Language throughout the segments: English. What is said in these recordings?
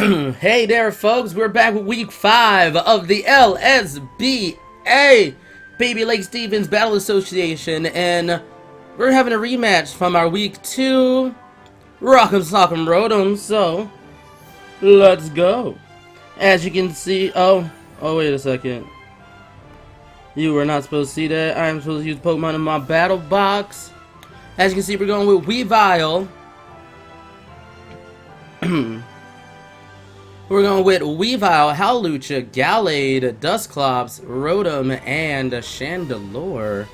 Hey there, folks. We're back with week 5 of the LSBA Baby Lake Stevens Battle Association, and we're having a rematch from our week 2 Rockem Sockem Rotoms. So let's go. As you can see, oh wait a second. You were not supposed to see that. I am supposed to use Pokemon in my battle box. As you can see, we're going with Weavile. We're going with Weavile, Howlucha, Gallade, Dusclops, Rotom, and Chandelure.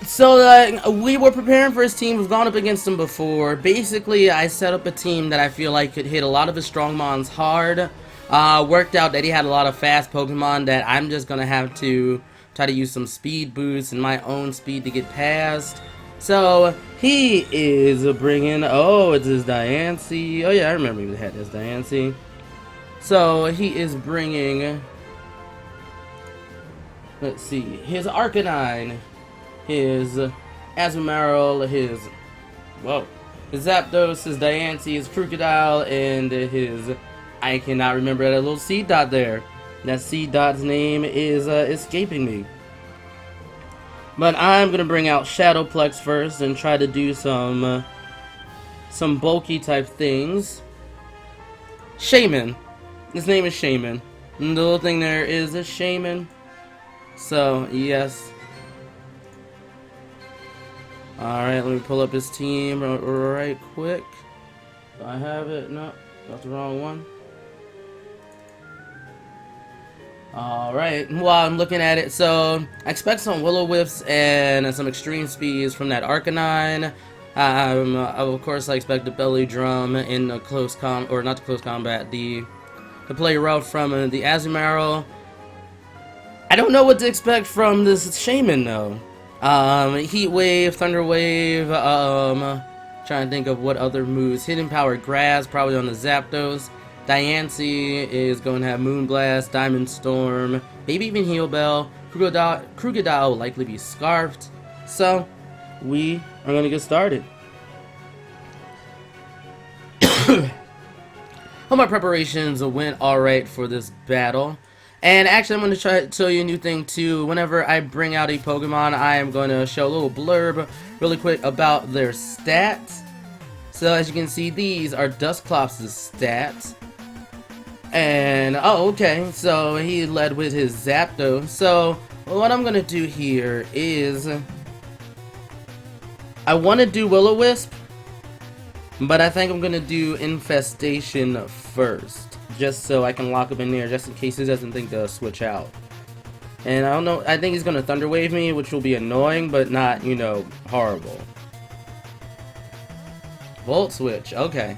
So, we were preparing for his team. We've gone up against him before. Basically, I set up a team that I feel like could hit a lot of his strong mons hard. Worked out that he had a lot of fast Pokemon that I'm just going to have to try to use some speed boosts and my own speed to get past. So, he is bringing, it's his Diancie. Oh yeah, I remember he had his Diancie. So, he is bringing, let's see, his Arcanine, his Azumarill, his Zapdos, his Diancie, his Crocodile, and his, I cannot remember that little seed dot there. That seed dot's name is escaping me. But I'm gonna bring out Shadowplex first and try to do some bulky type things. Shaman. His name is Shaman. And the little thing there is a Shaman. So yes. Alright, let me pull up his team right quick. Do I have it? No, got the wrong one. Alright, while I'm looking at it, so I expect some Will-O-Wisps and some extreme speeds from that Arcanine. Of course, I expect the Belly Drum in the close combat, the play route from the Azumarill. I don't know what to expect from this Shaman though. Heat Wave, Thunder Wave, trying to think of what other moves. Hidden Power Grass, probably on the Zapdos. Diancie is going to have Moonblast, Diamond Storm, maybe even Heal Bell. Crocodile will likely be Scarfed. So, we are going to get started. All my preparations went alright for this battle. And actually, I'm going to try to show you a new thing too. Whenever I bring out a Pokemon, I am going to show a little blurb really quick about their stats. So, as you can see, these are Dusclops' stats. And, okay, so he led with his Zapdos. So, what I'm going to do here is, I want to do Will-O-Wisp, but I think I'm going to do Infestation first, just so I can lock him in there, just in case he doesn't think to switch out. And I don't know, I think he's going to Thunder Wave me, which will be annoying, but not, you know, horrible. Volt Switch, okay.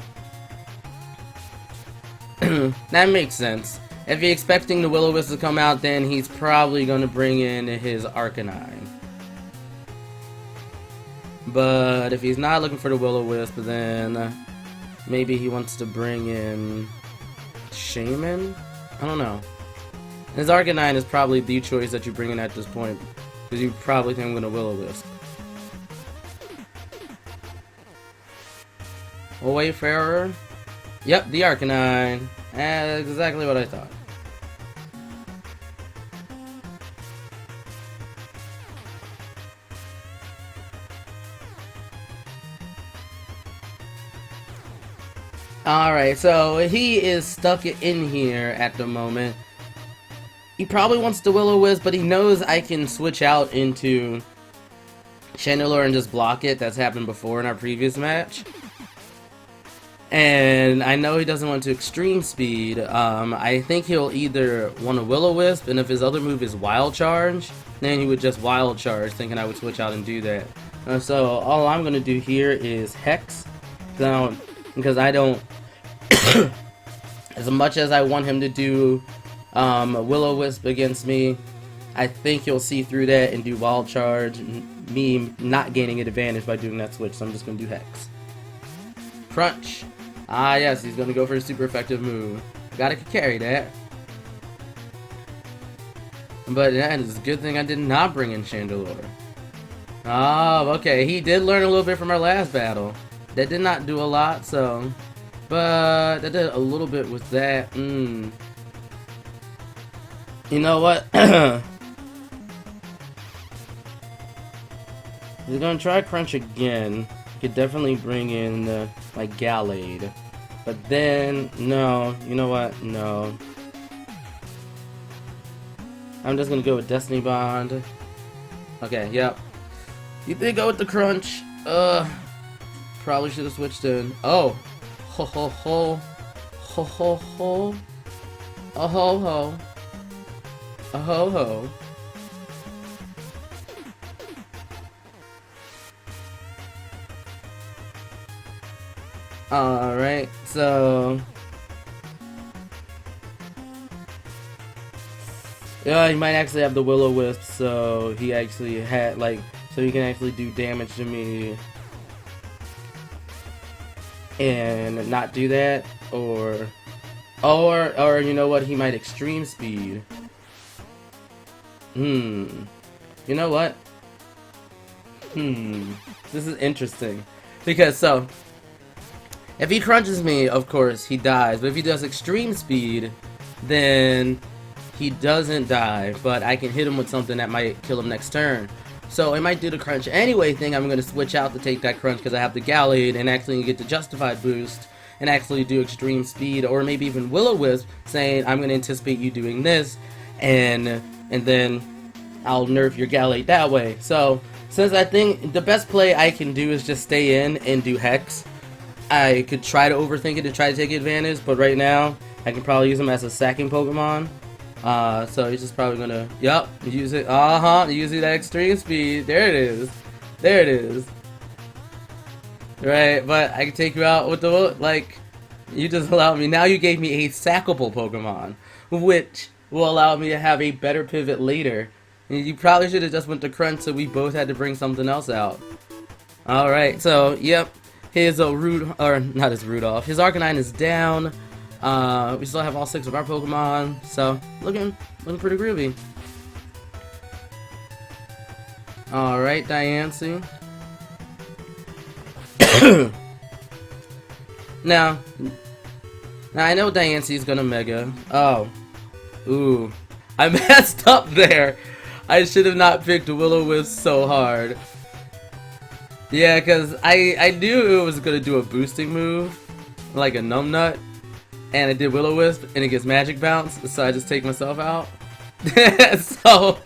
That makes sense. If you're expecting the Will-O-Wisp to come out, then he's probably going to bring in his Arcanine. But if he's not looking for the Will-O-Wisp, then maybe he wants to bring in Shaman? I don't know. His Arcanine is probably the choice that you bring in at this point, because you probably think I'm going to Will-O-Wisp. Wayfarer. Yep, the Arcanine. Exactly what I thought. Alright, so he is stuck in here at the moment. He probably wants the Will-O-Wisp, but he knows I can switch out into Chandelure and just block it. That's happened before in our previous match. And I know he doesn't want to extreme speed. I think he'll either want a Will-O-Wisp, and if his other move is Wild Charge, then he would just Wild Charge, thinking I would switch out and do that. So all I'm going to do here is Hex, because I don't as much as I want him to do Will-O-Wisp against me, I think he'll see through that and do Wild Charge, me not gaining an advantage by doing that switch, so I'm just going to do Hex. Crunch. Ah, yes, he's going to go for a super effective move. Gotta carry that. But that is a good thing I did not bring in Chandelure. Oh, okay. He did learn a little bit from our last battle. That did not do a lot, so But I did a little bit with that. You know what? We're gonna try Crunch again. Could definitely bring in my Gallade. But then, no. You know what? No. I'm just gonna go with Destiny Bond. Okay, yep. You did go with the Crunch. Probably should have switched in. Oh. Ho ho ho. Ho ho ho. A ho ho. A ho ho. Alright, so... yeah, he might actually have the Will-O-Wisp, so he actually had, like... so he can actually do damage to me. And not do that, or you know what, he might Extreme Speed. You know what? This is interesting. Because, so... if he crunches me, of course, he dies. But if he does Extreme Speed, then he doesn't die. But I can hit him with something that might kill him next turn. So I might do the Crunch anyway thing. I'm going to switch out to take that Crunch because I have the Gallade and actually get the Justified boost and actually do Extreme Speed, or maybe even Will-O-Wisp, saying I'm going to anticipate you doing this, and then I'll nerf your Gallade that way. So since I think the best play I can do is just stay in and do Hex, I could try to overthink it and try to take advantage, but right now I can probably use him as a sacking Pokemon. So he's just probably gonna, use it. Using that Extreme Speed. There it is. There it is. Right, but I can take you out with the, like, you just allowed me. Now you gave me a sackable Pokemon, which will allow me to have a better pivot later. And you probably should have just went to Crunch, so we both had to bring something else out. Alright, so, yep. His not his Rudolph. His Arcanine is down. We still have all 6 of our Pokemon, so looking pretty groovy. Alright, Diancie. now I know Diancie's gonna Mega. Oh. Ooh. I messed up there. I should have not picked Will-O-Wisp so hard. Yeah, because I knew it was going to do a boosting move, like a Numbnut, and I did Will-O-Wisp, and it gets Magic Bounce, so I just take myself out. So,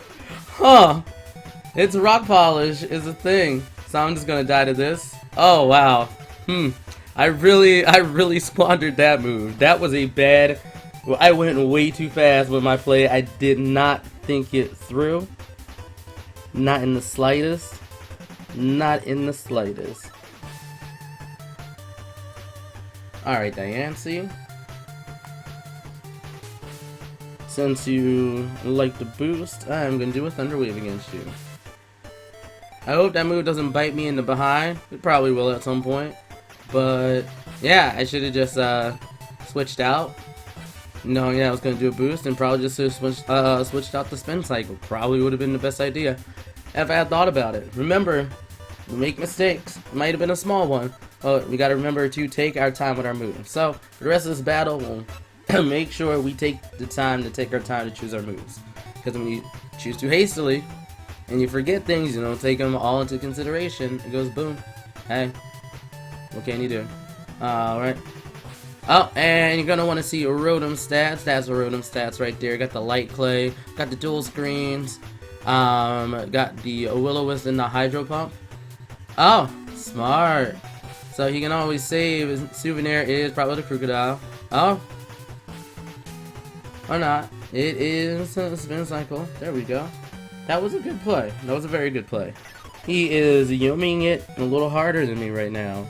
it's Rock Polish is a thing, so I'm just going to die to this. Oh, wow. I really squandered that move. That was a bad... well, I went way too fast with my play. I did not think it through. Not in the slightest. Not in the slightest. Alright, Diancie. Since you like the boost, I'm gonna do a Thunder Wave against you. I hope that move doesn't bite me in the behind. It probably will at some point. But, yeah, I should have just switched out. Knowing that I was gonna do a boost, and probably just switched out the spin cycle. Probably would have been the best idea if I had thought about it. Remember, we make mistakes. It might have been a small one. But we gotta remember to take our time with our moves. So, for the rest of this battle, we'll make sure we take the time to take our time to choose our moves. Because when you choose too hastily, and you forget things, you don't take them all into consideration, it goes boom. Hey, what can you do? Alright. Oh, and you're gonna want to see your Rotom stats. That's the Rotom stats right there. Got the Light Clay, got the dual screens, got the Will-O-Wisp and the Hydro Pump. Oh, smart. So he can always save. His souvenir is probably the Crocodile. Oh, or not. It is a spin cycle. There we go. That was a good play. That was a very good play. He is yumming it a little harder than me right now.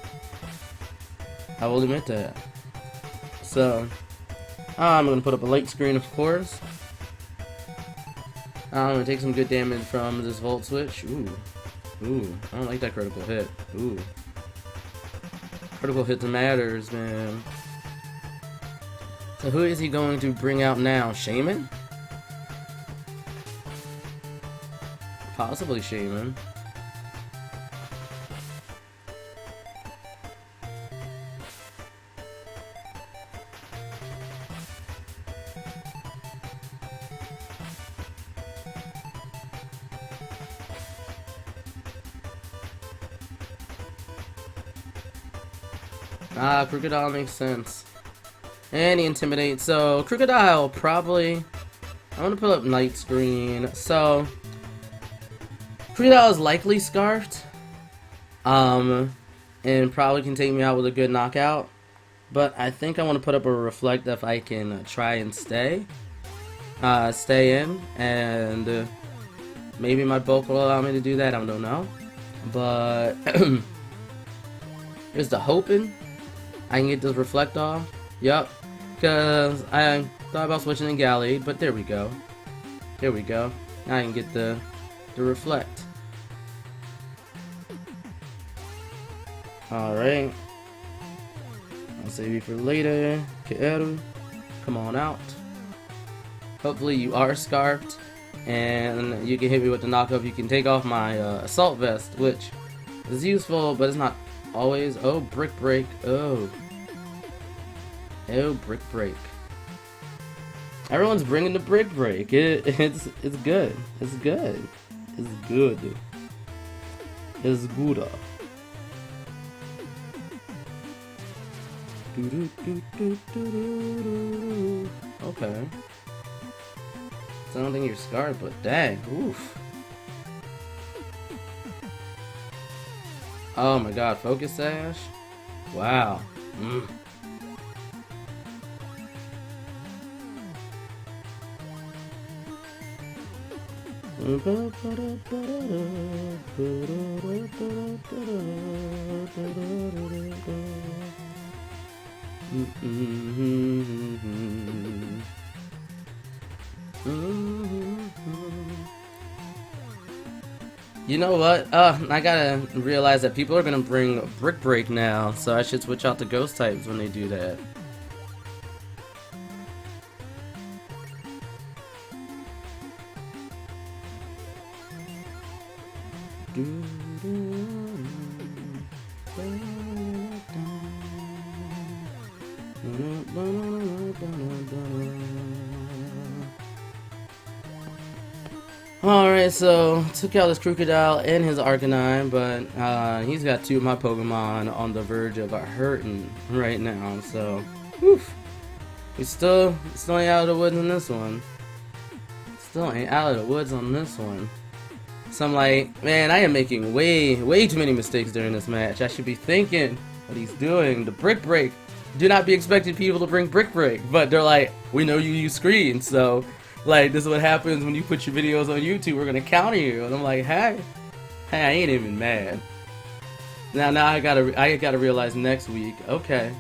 I will admit that. So, I'm going to put up a light screen, of course. I'm going to take some good damage from this Volt Switch. Ooh. Ooh. I don't like that critical hit. Ooh. Critical hit matters, man. So who is he going to bring out now? Shaman? Possibly Shaman. Ah, Crocodile makes sense. And he intimidates. So Crocodile probably. I'm gonna pull up Night Screen. So Crocodile is likely scarfed. And probably can take me out with a good knockout. But I think I want to put up a Reflect if I can try and stay in, and maybe my bulk will allow me to do that. I don't know, but here's the hoping I can get this Reflect off. Yup, because I thought about switching in Gallade, but there we go. There we go. Now I can get the Reflect. All right. I'll save you for later. Keeru, come on out. Hopefully you are scarfed, and you can hit me with the knockup. You can take off my assault vest, which is useful, but it's not always. Oh, Brick Break. Oh, Brick Break. Everyone's bringing the Brick Break. It's good. It's good. It's good. It's good. Okay. So I don't think you're scarred, but dang, oof. Oh my god, Focus Sash? Wow. You know what? I gotta realize that people are gonna bring Brick Break now, so I should switch out the ghost types when they do that. Alright, so took out his Crocodile and his Arcanine, but he's got two of my Pokemon on the verge of hurting right now, so woof. We still ain't out of the woods on this one. Still ain't out of the woods on this one. So I'm like, man, I am making way too many mistakes during this match. I should be thinking what he's doing. The Brick Break. Do not be expecting people to bring Brick Break, but they're like, we know you use screens, so like this is what happens when you put your videos on YouTube. We're gonna counter you, and I'm like, hey, I ain't even mad. Now I gotta realize next week. Okay,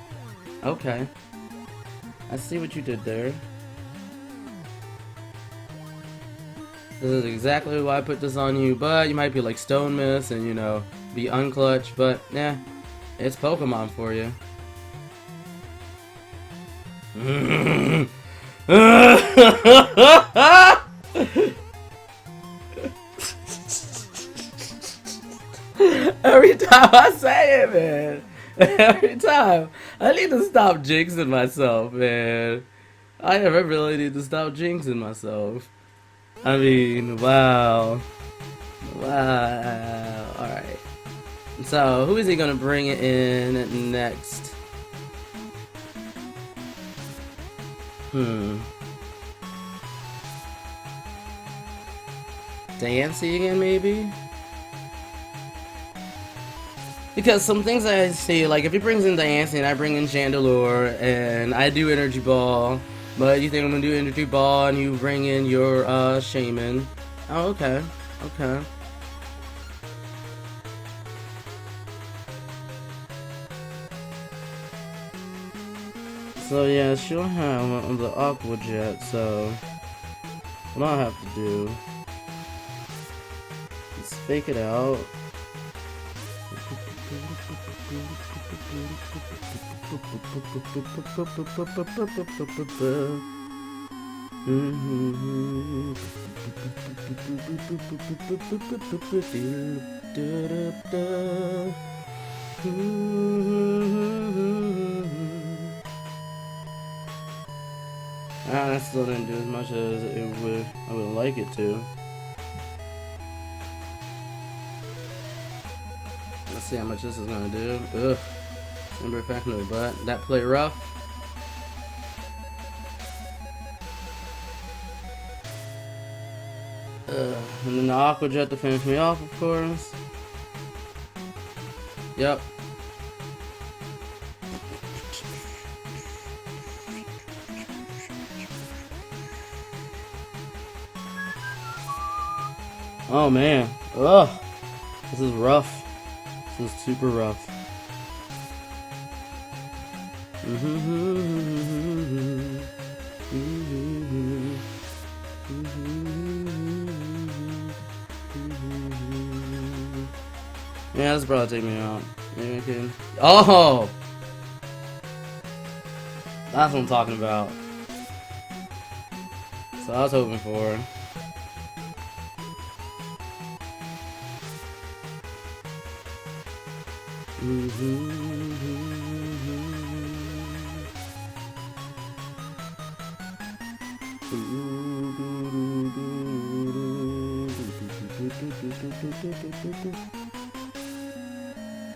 I see what you did there. This is exactly why I put this on you, but you might be like Stone Miss and, you know, be unclutch, but yeah, it's Pokemon for you. Every time I say it, man. Every time. I need to stop jinxing myself, man. I really need to stop jinxing myself. I mean, wow. Alright. So, who is he gonna bring in next? Diancie again, maybe? Because some things I see, like if he brings in Diancie and I bring in Chandelure and I do Energy Ball, but you think I'm gonna do Energy Ball and you bring in your Shaman. Oh, okay. So yeah, she'll have the Aqua Jet, so what I'll have to do is fake it out. I still didn't do as much as I would like it to. Let's see how much this is gonna do. Ugh. Super effective, but that play rough. And then the Aqua Jet to finish me off, of course. Yep. Oh man. Ugh. This is rough. This is super rough. Yeah, this probably take me out. Maybe I can. Oh! That's what I'm talking about. So I was hoping for.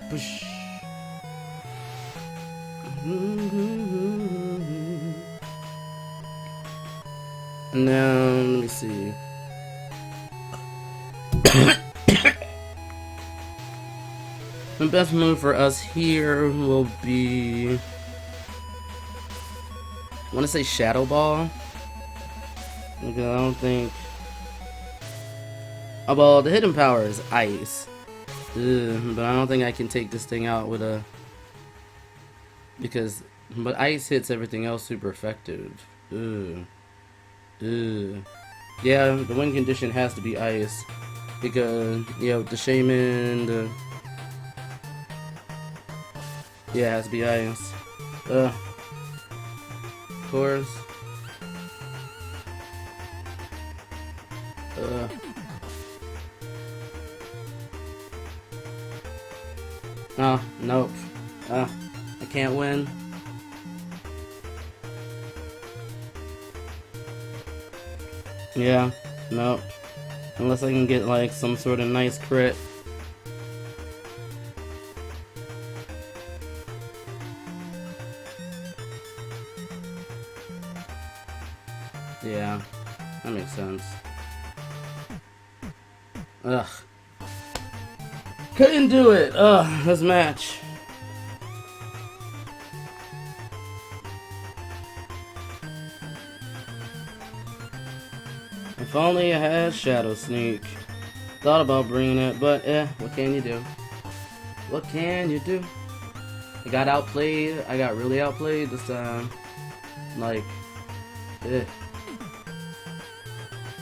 Push. Now, let me see. The best move for us here will be, I want to say Shadow Ball. Because I don't think. Oh, well, the hidden power is Ice. But I don't think I can take this thing out with a. But Ice hits everything else super effective. Yeah, the win condition has to be Ice. Because, the Shaman, yeah, it has to be Ice. Of course. Oh, nope. I can't win. Yeah, nope. Unless I can get like some sort of nice crit. Yeah, that makes sense. Ugh. Couldn't do it! Ugh, this match. If only I had Shadow Sneak. Thought about bringing it, but what can you do? What can you do? I got outplayed. I got really outplayed this time. Like,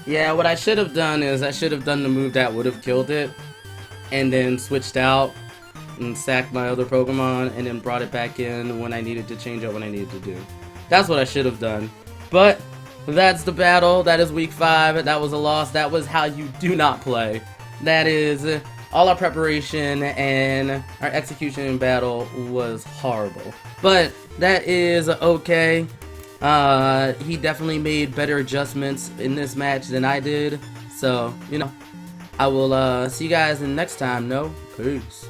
yeah, what I should have done is I should have done the move that would have killed it, and then switched out and sacked my other Pokemon, and then brought it back in when I needed to change up what I needed to do. That's what I should have done. But that's the battle. That is week 5. That was a loss. That was how you do not play. That is all our preparation, and our execution in battle was horrible. But that is okay. He definitely made better adjustments in this match than I did. So, I will see you guys in next time. No, peace.